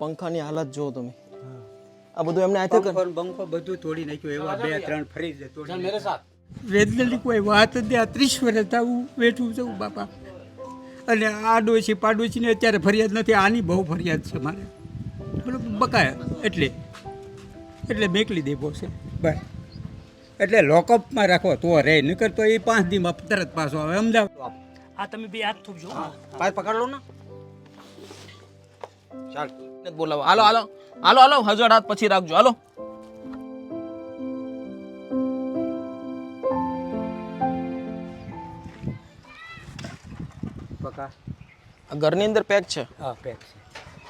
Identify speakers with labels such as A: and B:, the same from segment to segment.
A: પંખાની હાલત જો તમે, આ બધું એમને આથે
B: બંખો બધું તોડી નાખ્યું, એવા 2-3 ફ્રીજ તોડી
C: मेरे साथ
D: વેદનાની કોઈ વાત જ નહીં. આ 30 વર્ષ આવું બેઠું છું બાપા. અને આ ડોશી પાડોશીને અત્યારે ફરિયાદ નથી, આની બહુ ફરિયાદ છે મારે, બરાબર બકાયા એટલે મેકલી દેવો છે બસ.
B: એટલે લોકઅપમાં રાખો તો રહે, નકર તો એ 5 દીમાં તરત પાછો આવે અમદાવાદ.
C: આ તમે બે હાથ થૂકજો.
A: પાય પકડ લો ને, ચાલ બોલાવો. હાલો હાલો હાલો હાલો, હજુ હાથ પછી રાખજો. હાલો
B: પકા
A: આ ઘરની અંદર પેક છે.
B: હા પેક છે.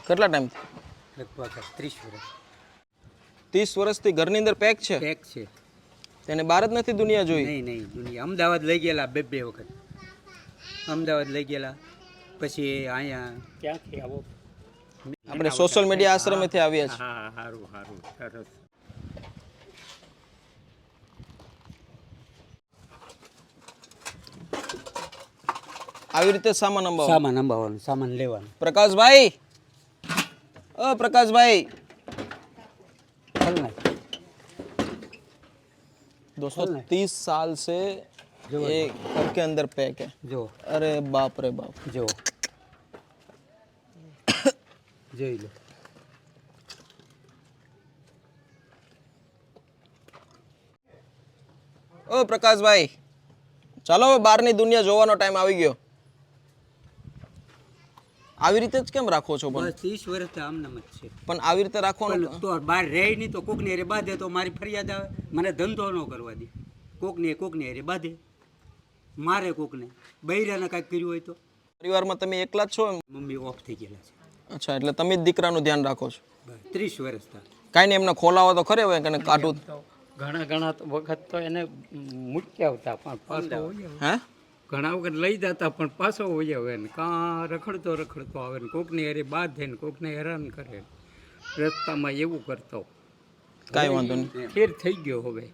A: કેટલા ટાઈમથી?
B: લગભગ 30 વર્ષ
A: 30 વર્ષથી ઘરની અંદર પેક છે.
B: પેક છે.
A: તેને બહાર જ નથી દુનિયા જોઈ?
B: નહીં દુનિયા અમદાવાદ લઈ ગયેલા, 2 વખત અમદાવાદ લઈ ગયેલા, પછી અહીંયા
C: ક્યાંથી આવો?
A: આપણે સોશિયલ મીડિયા આશ્રમેથી આવ્યા છીએ.
B: હા સારું સરસ.
A: આવી રીતે સામાન
B: અંબાવવાનો, સામાન લેવાનો.
A: પ્રકાશભાઈ, प्रकाशभाई दोस्तों 30 साल से ये घर के अंदर पैक है
B: जो.
A: अरे बाप रे बाप.
B: जो જોઈ લો.
A: ओ प्रकाशभाई, ચાલો બહારની દુનિયા જોવાનો ટાઈમ આવી ગયો. આવી રીતે જ કેમ રાખો છો? પણ
B: 30 વર્ષથી આમનામ જ છે.
A: પણ આવી રીતે રાખવાનું
B: તો બહાર રહે નહીં તો કોકને હારે બાંધે તો મારી ફરિયાદ આવે, મને ધંધો ન કરવા દે. કોકને હારે બાંધે, મારે કોકને બૈરાને કાંઈક કર્યું હોય તો.
A: પરિવારમાં તમે એકલા જ છો?
B: મમ્મી ઓફ થઈ ગયેલા છે.
A: અચ્છા, એટલે તમે જ દીકરાનું ધ્યાન રાખો છો.
B: 30 વર્ષ થાય.
A: કાંઈ નહીં, એમને ખોલાવો તો ખરે હોય કે કાઢું?
C: ઘણા વખત તો એને મૂક્યા આવતા પણ પાછો
A: હે
C: ઘણા વખત લઈ જતા પણ પાછો હોય આવે ને કાં રખડતો આવે ને કોકને હારે બાંધે ને કોકને હેરાન કરે, રસ્તામાં એવું કરતો.
A: કાંઈ વાંધો નહીં,
C: ફેર થઈ ગયો હવે.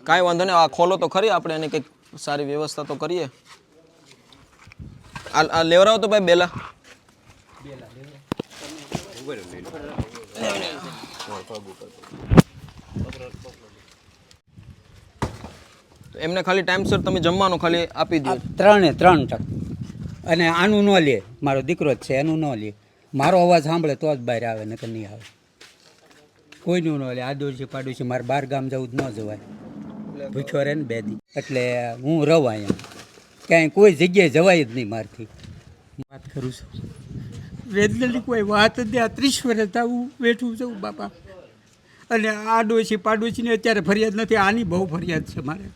A: કાંઈ વાંધો નહીં. આ ખોલો તો ખરી, આપણે એની કંઈક સારી વ્યવસ્થા તો કરીએ. આ લેવરાવો તો ભાઈ બેલા. એમને ખાલી ટાઈમસર તમે જમવાનું ખાલી આપી દો.
B: 3 અને આનું ન લે, મારો દીકરો જ છે, એનું ન લે. મારો અવાજ સાંભળે તો જ બહાર આવે, નકર નહીં આવે. કોઈનું ન લે. આડોશી પાડોશી મારે 12 ગામ જવું જ ન જવાય, ભૂખ્યો રહે ને 2 દી. એટલે હું રહું અહીંયા, ક્યાંય કોઈ જગ્યાએ જવાય જ નહીં મારથી.
D: વાત કરું છું, વેદનાની કોઈ વાત જ નહીં. આ 30 વર્ષ આવું બેઠું છું બાપા. અને આ ડોશી પાડોશીને અત્યારે ફરિયાદ નથી, આની બહુ ફરિયાદ છે મારે,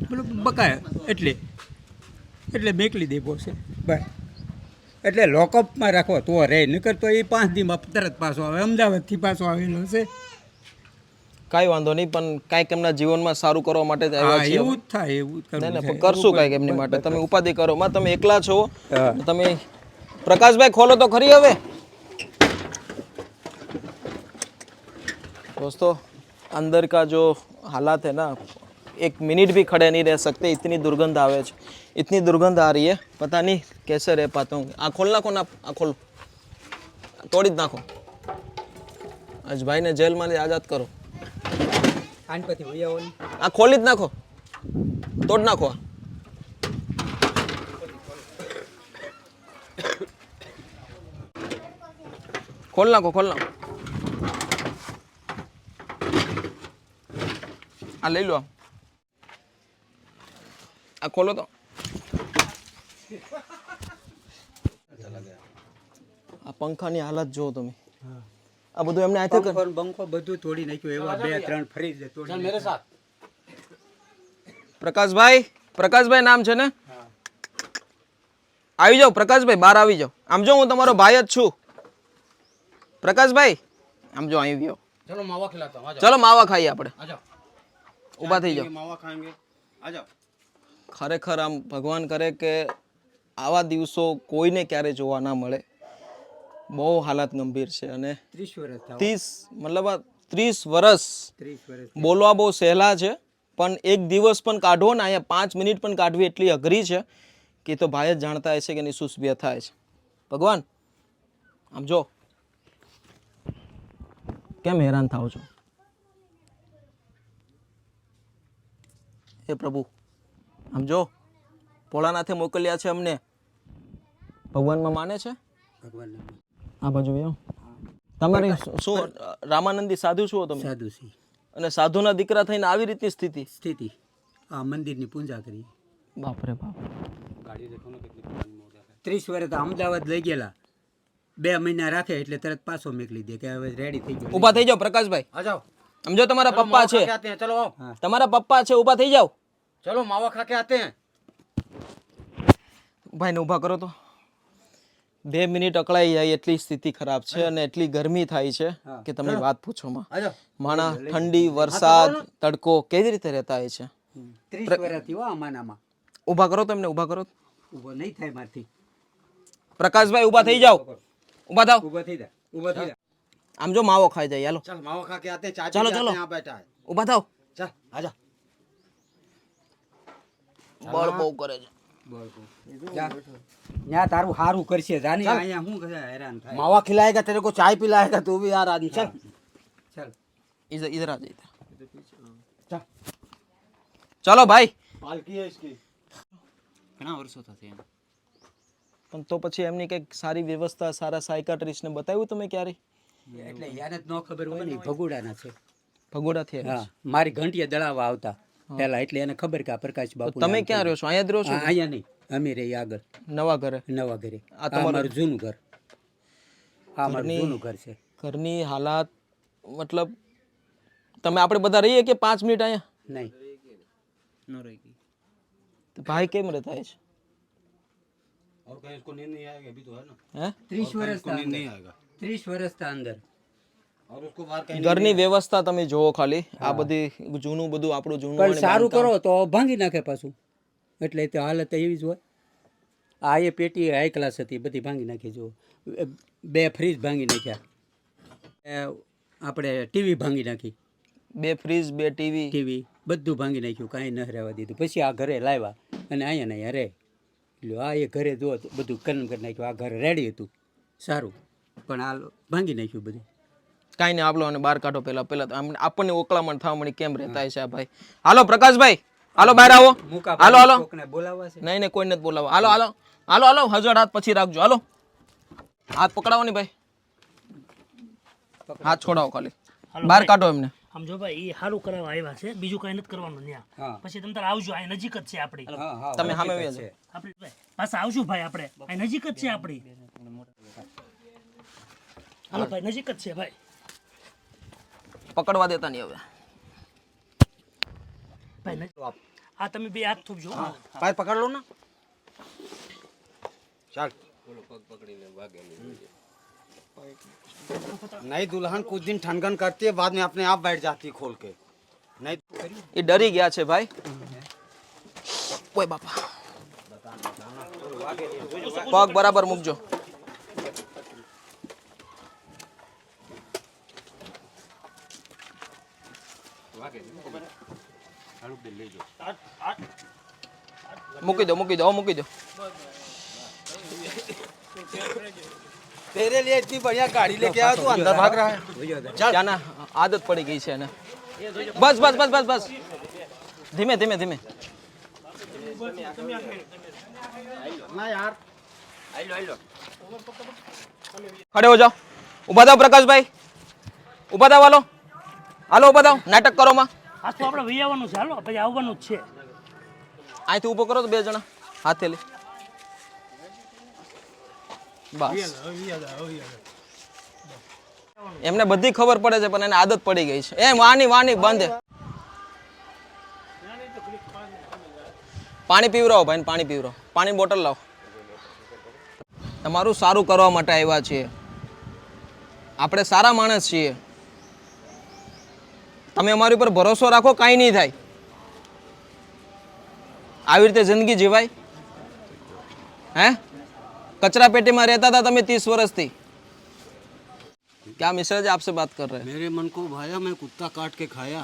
D: બરાબર બકાયા એટલે મેકલી દેવો છે બસ.
B: એટલે લોકઅપમાં રાખો તો રહે, નકર તો એ 5 દીમાં તરત પાછો આવે અમદાવાદથી પાછો આવેલો છે.
A: કાંઈ વાંધો નહીં, પણ કાંઈક એમના જીવનમાં સારું કરવા માટે જ આવ્યા છીએ.
D: એવું જ થાય, એવું
A: કરશું કાંઈક એમની માટે. તમે ઉપાધિ કરો માં, તમે એકલા છો. તમે પ્રકાશભાઈ ખોલો તો ખરી હવે. दोस्तों अंदर का जो हालात है ना, 1 मिनट भी खड़े नहीं रह सकते, इतनी दुर्गंध आवे, इतनी दुर्गंध आ रही है, पता नहीं कैसे रह पाते होंगे. आ खोल नाखो ना, आ खोल, तोड़ी नाखो. आज भाई ने जेल में आजाद करो. आ खोली ज नाखो, तोड़ नाखो. खोल नाखो, खोल नाखो. आ ले लो, आ खोलो तो. આ પંખાની હાલત જો તમે, આ બધું એમને આથે
B: બંખો બધું તોડી નાખ્યું, એવા 2-3 ફ્રીજ તોડી.
C: मेरे साथ
A: પ્રકાશભાઈ નામ છે ને? આવી જાઓ પ્રકાશભાઈ, બહાર આવી જાઓ. આમ જો હું તમારો ભાઈ જ છું. પ્રકાશભાઈ આમ જો આવી ગયો.
C: चलो मावा खिलाता हूँ.
A: ચલો માવા ખાઈએ આપણે.
C: आ जाओ.
A: ઊભા થઈ જાઓ.
B: માવા ખાएंगे, આ જાઓ.
A: ખરેખર આમ ભગવાન કરે કે આવા દિવસો કોઈને ક્યારે જોવા ના મળે. બહુ હાલત ગંભીર છે. અને
B: 30 વર્ષ થાય.
A: 30 મતલબ 30 વર્ષ
B: 30 વર્ષ
A: બોલવા બહુ સહેલા છે, પણ એક દિવસ પણ કાઢવો ને અહીંયા 5 મિનિટ પણ કાઢવી એટલી અઘરી છે કે તો ભાઈ જ જાણતા હશે કે એની શું વ્યથા છે. ભગવાન આમ જો કેમ હેરાન થાવ છો? હે પ્રભુ, આમ જો ભોળાનાથે મોકલ્યા છે અમને. ભગવાનમાં માને છે?
B: ભગવાન
A: આ બાજુ આવો. તમારી શું રામાનંદી સાધુ છો તમે?
B: સાધુ છે.
A: અને સાધુના દીકરા થઈને આવી રીતની
B: સ્થિતિ આ મંદિરની પૂજા કરી.
A: બાપરે બાપ.
B: 30 વર્ષ અમદાવાદ લઈ ગયેલા, 2 મહિના રાખે એટલે તરત પાછો મોકલી દે કે હવે રેડી થઈ ગયો.
A: ઊભા થઈ જાઓ પ્રકાશભાઈ.
E: आ जाओ
A: સમજો તમારા પપ્પા છે,
E: आते हैं चलो आओ
A: તમારા પપ્પા છે, ઊભા થઈ જાઓ.
E: चलो मावा खा के आते हैं
A: ભાઈને ઊભા કરો તો. 2 મિનિટ અકળાઈ જાય એટલી સ્થિતિ ખરાબ છે અને એટલી ગરમી થાય છે કે તમે વાત પૂછો માં.
E: आ जाओ
A: માણા ઠંડી, વરસાદ, તડકો કેવી રીતે રહેતા હોય છે?
B: 30 વર્ષથી હો આમાનામાં.
A: ઊભા કરો તો એમને, ઊભા કરો.
B: ઊભો નહીં થાય મારથી.
A: પ્રકાશભાઈ ઊભા થઈ જાઓ. ઊભા થાવ.
B: ઊભો થઈ જા, ઊભો થઈ જા.
A: આમ જો માવો ખાઈ જાય. હાલો
E: चल मावा खा के आते हैं चाय
A: चलो,
E: पी के
A: चलो।
E: आते हैं, यहाँ बैठा है
A: ઊભા થાવ.
E: चल आ जा
A: બળ બહુ કરે છે.
B: જા. ન્યા તારું સારું કરશે જાની. અહીંયા હું કરે હેરાન થાય.
E: मावा खिलाएगा तेरे को चाय पिलाएगा तू भी यार आदमी चल
B: ચાલ
A: ઇધર આ જઈતા.
E: चल
A: ચલો ભાઈ.
E: पालकी है इसकी
B: ઘણા વર્ષો થશે.
A: પણ તો પછી એમની કંઈક સારી વ્યવસ્થા, સારા સાયકાટ્રિસ્ટને બતાવ્યું તમે ક્યારે?
B: એટલે યાર જ ન ખબર હોય ને ભગુડાના છે.
A: ભગોડાથી આવ્યા
B: હા, મારી ઘંટીએ દળાવવા આવતા પહેલા, એટલે એને ખબર કે આ પ્રકાશ
A: છો?
B: બાપુ.
A: તમે ક્યાં રહ્યો છો? અહીંયા જ રહ્યો છો?
B: અહીંયા નહીં, અમે રહી આગળ
A: નવા ઘરે?
B: નવા ઘરે.
A: આ
B: આ
A: તમારું-
B: મારું જૂનું ઘર. આ મારું
A: ઘરની-
B: જૂનું ઘર છે.
A: ઘરની હાલાત મતલબ તમે આપણે બધા રહીએ કે 5 મિનિટ અહીંયા?
B: નહીં,
A: તો ભાઈ કેમ રહેતા છે?
E: और कहीं इसको नींद नहीं आएगी अभी तो है ना
A: હે?
B: 30 વર્ષ
E: इसको नींद नहीं आएगा
B: 30 વર્ષથી અંદર.
E: और उसको बाहर कहीं
A: ઘરની વ્યવસ્થા તમે જોવો ખાલી. આ બધી જૂનું બધું આપણું જૂનું
B: પણ
A: અને
B: સારું
A: બાંધકામ.
B: કરો તો ભાંગી નાખે પાછું. એટલે તે હાલત એવી જ હોય. આ એ પેટી હાઈ ક્લાસ હતી, બધી ભાંગી નાખી. જુઓ, 2 ફ્રીજ ભાંગી નાખ્યા. આપણે ટીવી ભાંગી નાખી.
A: 2 ફ્રીજ, 2 ટીવી.
B: ટીવી બધું ભાંગી નાખ્યું, કાંઈ ન રહેવા દીધું. પછી આ ઘરે લાવ્યા અને અહીંયા ને અહીંયા રહે. એટલે આ એ ઘરે જો બધું કર્મ કરી નાખ્યું. આ ઘર રેડી હતું સારું, પણ આ ભાંગી નાખ્યું બધું.
A: કાંઈ નહીં, આપલો અને બહાર કાઢો. પેલા તો આપણને ઓકળામણ થવા મળી કેમ રહેતા છે આ ભાઈ. હાલો પ્રકાશભાઈ, હાલો બહાર આવો. હાલો હાલો.
B: કોકને બોલાવવા છે.
A: નહીં નહીં, કોઈને જ બોલાવો. હાલો હાલો હાલો હાલો. હજળ હાથ પછી રાખજો. હાલો, હાથ પકડાવો ને ભાઈ, હાથ છોડાવો ખાલી. બહાર કાઢો એમને.
F: આમ જો ભાઈ એ સારું કરાવવા આવ્યા છે, બીજું કઈ નથી કરવાનું
B: હા.
F: ત્યાં. પછી તમે તારે આવજો, આ નજીક જ છે આપણી.
B: હા, હા,
A: તમે સામે
B: હકીકત
A: આવ્યા
B: છે.
A: છો.
F: આપણી ભાઈ પાછા આવશું ભાઈ આપણે, આ નજીક જ છે આપણી. હાલો ભાઈ, નજીક જ છે ભાઈ.
A: પકડવા દેતા નહીં હવે.
F: ભાઈ આ તમે બે હાથ થોપજો.
E: पैर पकड़ लो ना चल नहीं दुल्हन कुछ दिन ठनगन करती है बाद में अपने आप बैठ जाती है खोल के नहीं
A: એ ડરી ગયા છે ભાઈ. ઓય બાપા, પગ બરાબર મૂકજો. મૂકી દો, મૂકી દો, મૂકી દો.
E: तेरे लिए इतनी बढ़िया गाड़ी लेके आया तू अंदर भाग रहा है
A: ત્યાંના આદત પડી ગઈ છે એને. બસ બસ બસ બસ બસ. ધીમે ધીમે ધીમે.
E: ना यार
A: ખડે હો જાઓ. ઊભા થાવ પ્રકાશભાઈ, ઊભા થાવ. હાલો હાલો, ઊભા થાવ. નાટક કરો માં.
F: આ તો આપણે વહી આવવાનું છે, હાલો પછી આવવાનું જ છે.
A: અહીંથી ઊભો કરો તો 2 જણા હાથે લે. બસ, એમને બધી ખબર પડે છે પણ એને આદત પડી ગઈ છે. એ વાની વાની બંધ. પાણી પીવરાવો ભાઈ, પાણી પીવરાવો. પાણી બોટલ લાવો. તમારું સારું કરવા માટે આવ્યા છીએ. આપણે સારા માણસ છીએ. તમે અમારી ઉપર ભરોસો રાખો, કાંઈ નહીં થાય. આવી રીતે જિંદગી જીવાય? હે? कचरा पेटी में रहता था तमें 30 वर्ष थी. क्या मिश्रा जी आपसे बात कर रहे हैं?
E: मेरे मन को भाया मैं कुत्ता काट के खाया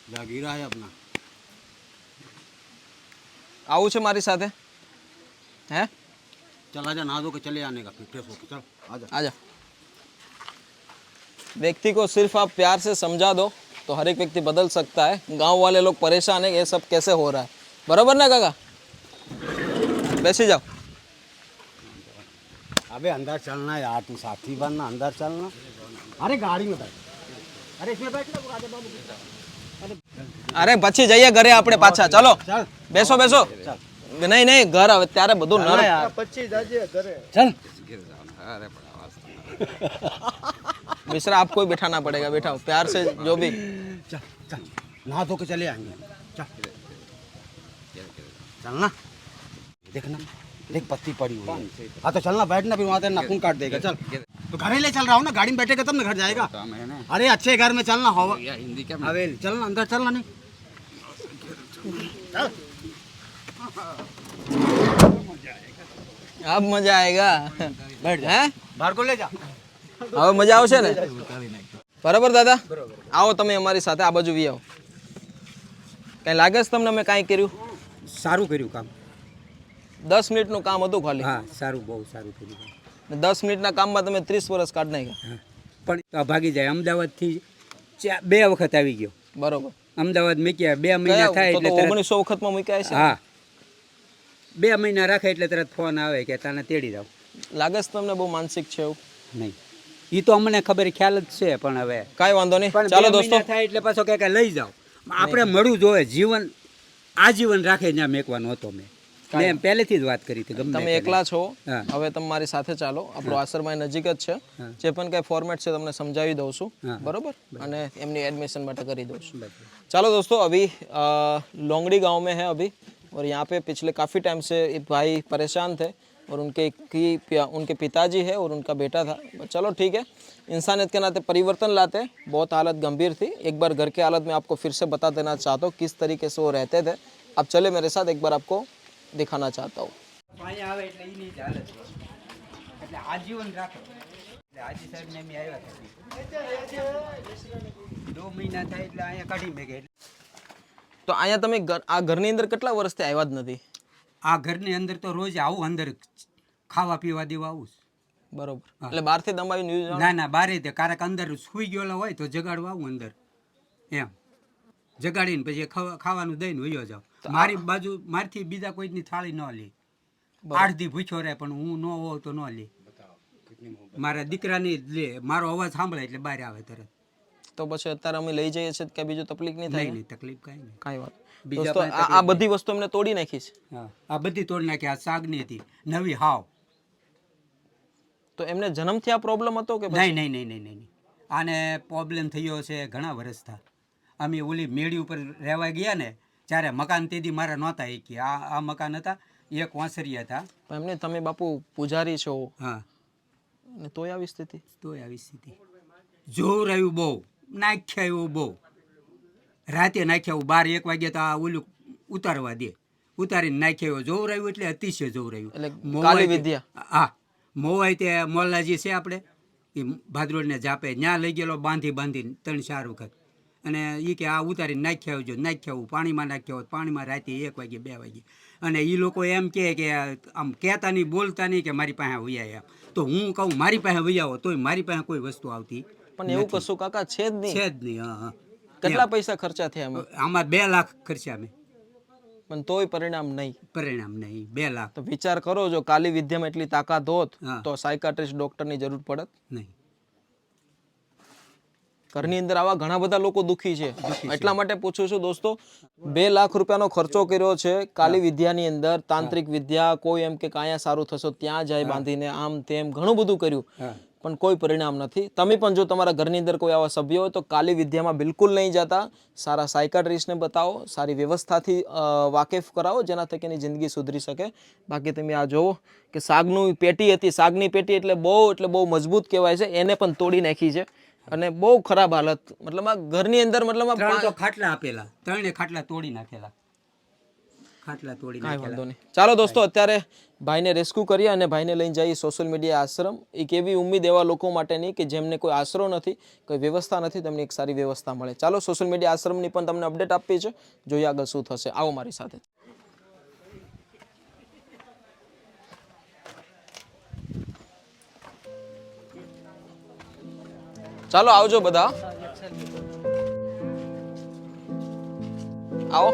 E: जागीरा है अपना
A: आऊ छे मारी साथे? हैं?
E: चल आजा नहा धो के चले आने का फिर फ्रेश होके चल आजा
A: आजा. व्यक्ति को सिर्फ आप प्यार से समझा दो तो हर एक व्यक्ति बदल सकता है। गांव वाले लोग परेशान है ये सब कैसे हो रहा है, बराबर ना काका? बैसी जाओ।
E: अबे अंदर चलना यार, तू साथी बनना, अंदर चलना। अरे गाड़ी में बैठ, अरे इसमें बैठ ना, आगे बाबू।
A: अरे પછી જઈએ ઘરે આપણે પાછા, ચલો
E: चल
A: બેસો બેસો। નહીં નહીં ઘર હવે ત્યારે બધું નર
E: यार
A: चल मिश्रा आपको ही बैठाना पड़ेगा, बैठाओ प्यार से जो भी।
E: चल चल, नहा धो के चले आएंगे। चल चलना, देखना देख पत्ती पड़ी हुई है। हाँ तो चलना, बैठना, फिर वहाँ से नाखून काट देगा। चल तो घर ही ले चल रहा हूँ ना, गाड़ी में बैठेगा तब ना घर जाएगा। अरे अच्छे घर में चलना हो, हवेली चलना, अंदर चलना नहीं। चल
A: अब मजा आएगा।
E: बैठ जा,
A: हैं?
E: बाहर को ले जा।
A: હવે મજા આવશે ને? બરાબર દાદા, આવો તમે અમારી સાથે આ બાજુ વી આવો। કઈ લાગે છે તમને મેં કાંઈ કર્યું?
B: સારું કર્યું કામ
A: 10 મિનિટનું કામ હતું ખાલી,
B: હા સારું બહુ સારું કર્યું કામ.
A: ને 10 મિનિટના કામમાં તમે 30 વર્ષ કાઢી નાખ્યા।
B: હા પણ ભાગી જાય અમદાવાદથી 2 વખત આવી ગયો
A: બરોબર,
B: અમદાવાદ મૂક્યા 2 મહિના
A: કયા
B: થાય
A: તો
B: એટલે તરત
A: 1900 વખતમાં મૂક્યા છે?
B: હા 2 મહિના રાખે એટલે તરત ફોન આવે કે તાને તેડી જાવ.
A: લાગે છે તમને બહુ માનસિક છે એવું?
B: નહીં એ તો અમને ખબર ખ્યાલ જ છે પણ હવે
A: કાંઈ વાંધો નહીં,
B: પણ
A: ચાલો
B: 2
A: દોસ્તો।
B: મહિના થાય એટલે પાછો કે લઈ જાઓ. આપણે મળવું જોઈએ, જીવન આજીવન રાખે ત્યાં મેકવાનો હતો મેં પહેલેથી જ વાત કરી હતી. ગમે
A: તમે એકલા છો,
B: હા.
A: હવે તમે મારી સાથે ચાલો, આપણો આશ્રમ અહીં નજીક જ છે। જે પણ કંઈ ફોર્મેટ છે તમને સમજાવી દઉં છું,
B: હા.
A: બરોબર, અને એમની એડમિશન માટે કરી દઉં છું। चलो दोस्तों, अभी लोंगड़ी गांव में है अभी, और यहाँ पे पिछले काफ़ी टाइम से एक भाई परेशान थे, और उनके पिताजी है और उनका बेटा था। चलो ठीक है, इंसानियत के नाते परिवर्तन लाते। बहुत हालत गंभीर थी। एक बार घर की हालत में आपको फिर से बता देना चाहता हूँ किस तरीके से वो रहते थे। अब चले मेरे साथ, एक बार आपको दिखाना चाहता हूँ।
B: અહીંયા આવે એટલે એની જ હાલત છે. એટલે આજીવન રાખે. એટલે હાજી સાહેબને એમ આવ્યા હતા 2 મહિના થાય એટલે અહીંયા કાઢી મેકે.
A: તો અહીંયા તમે આ ઘરની અંદર કેટલા વર્ષથી આવ્યા જ નથી?
B: આ ઘરની અંદર તો રોજ આવું, અંદર ખાવા પીવા દેવા આવું.
A: બરોબર, એટલે બહારથી દબાવી ન્યૂઝ?
B: ના ના બારે તે કારક અંદર સૂઈ ગયેલો હોય તો જગાડવા આવું અંદર, એમ જગાડીને પછી ખાવાનું દઈને વયો જાવ. મારી બાજુ મારથી બીજા કોઈની થાળી ન લે. 8 દી ભૂખ્યો રહે પણ હું ન હોઉં તો ન લે. મારા દીકરાની લે, મારો અવાજ સાંભળે એટલે બહાર આવે તરત.
A: તો પછી અત્યારે અમે લઈ જઈએ છીએ, કે બીજું તકલીફ નહીં થાય?
B: નહીં તકલીફ કાંઈ નહીં.
A: કાંઈ વાત
B: બીજા
A: દોસ્તો,
B: પાસે
A: આ બધી વસ્તુ અમને તોડી નાખી છે।
B: હા આ બધી તોડી નાખી. આ સાગની હતી નવી હાવ.
A: તો એમને જન્મથી આ પ્રોબ્લેમ હતો કે પછી?
B: નહીં નહીં નહીં નહીં નહીં આને પ્રોબ્લેમ થયો છે ઘણા વર્ષ થા. અમે ઓલી મેળી ઉપર રહેવા ગયા ને ત્યારે મકાન તેથી મારા નહોતા એ કે આ મકાન હતા, એક વાંસરિયા હતા.
A: પણ એમને તમે બાપુ પૂજારી છો,
B: હા
A: ને તોય આવી સ્થિતિ?
B: તોય આવી સ્થિતિ. જોર આવ્યું બહુ, નાખ્યા એવું બહુ. રાતે નાખ્યા 12-1 વાગ્યા તો આ ઓલું ઉતારવા દે, ઉતારીને નાખ્યા જોર આવ્યું એટલે અતિશય જોર આવ્યું.
A: એટલે કાલી વિદ્યા?
B: હા મોવાય તે મોલ્લાજી છે આપણે એ ભાદરોડને જાપે, ત્યાં લઈ ગયેલો બાંધીને 3-4 વખત. અને એ કે આ ઉતારીને નાખ્યા આવજો, નાખ્યા આવું પાણીમાં નાખ્યા હોત, પાણીમાં રાતે 1 વાગે 2 વાગે. અને એ લોકો એમ કહે કે આમ કહેતા નહીં બોલતા નહીં કે મારી પાસે વૈયા. તો હું કહું મારી પાસે વૈયા તોય મારી પાસે કોઈ વસ્તુ આવતી
A: પણ એવું કશું કાકા છે જ નહીં?
B: છે જ નહીં. હા હા
A: કેટલા પૈસા ખર્ચા થયા એમાં?
B: આમાં 2 લાખ ખર્ચ્યા મેં,
A: પણ તોય પરિણામ નહીં?
B: પરિણામ નહીં. 2 લાખ
A: તો વિચાર કરો, જો કાલી વિદ્યામાં એટલી તાકાત હોત
B: હા.
A: તો સાયકાટ્રિસ્ટ ડોક્ટરની જરૂર પડત
B: નહીં.
A: ઘરની અંદર આવા ઘણા બધા લોકો દુખી છે। એટલા માટે પૂછું છું દોસ્તો, 2 લાખ રૂપિયાનો ખર્ચો કર્યો છે કાલી વિદ્યાની અંદર, તાંત્રિક વિદ્યા, કોઈ એમ કે કાયા સારું થશો ત્યાં જાય બાંધીને, આમ તેમ ઘણું બધું કર્યું, પણ કોઈ પરિણામ નથી। તમે પણ જો તમારા ઘરની અંદર કોઈ આવા સભ્ય હોય તો કાલી વિદ્યામાં બિલકુલ નહીં જતા, સારા સાયકાટ્રિસ્ટને બતાવો, સારી વ્યવસ્થાથી વાકેફ કરાવો, જેના થકી એની જિંદગી સુધરી શકે। બાકી તમે આ જોવો કે સાગનું પેટી હતી, સાગની પેટી એટલે બહુ મજબૂત કહેવાય છે, એને પણ તોડી નાખી છે અને બહુ ખરાબ હાલત। મતલબ આ ઘરની અંદર મતલબ
B: 3 તો ખાટલા આપેલા, 3 ખાટલા તોડી નાખેલા, ખાટલા તોડી
A: કાંઈ
B: નાખેલા.
A: વાંધો નહીં। ચાલો દોસ્તો, અત્યારે ભાઈને રેસ્ક્યુ કરીએ અને ભાઈને લઈને જઈએ સોશિયલ મીડિયા આશ્રમ। એક એવી ઉમ્મીદ એવા લોકો માટેની કે જેમને કોઈ આશરો નથી, કોઈ વ્યવસ્થા નથી, તેમને એક સારી વ્યવસ્થા મળે। ચાલો સોશિયલ મીડિયા આશ્રમની પણ તમને અપડેટ આપવી છે, જોઈએ આગળ શું થશે, આવો મારી સાથે। ચાલો આવજો બધા આવો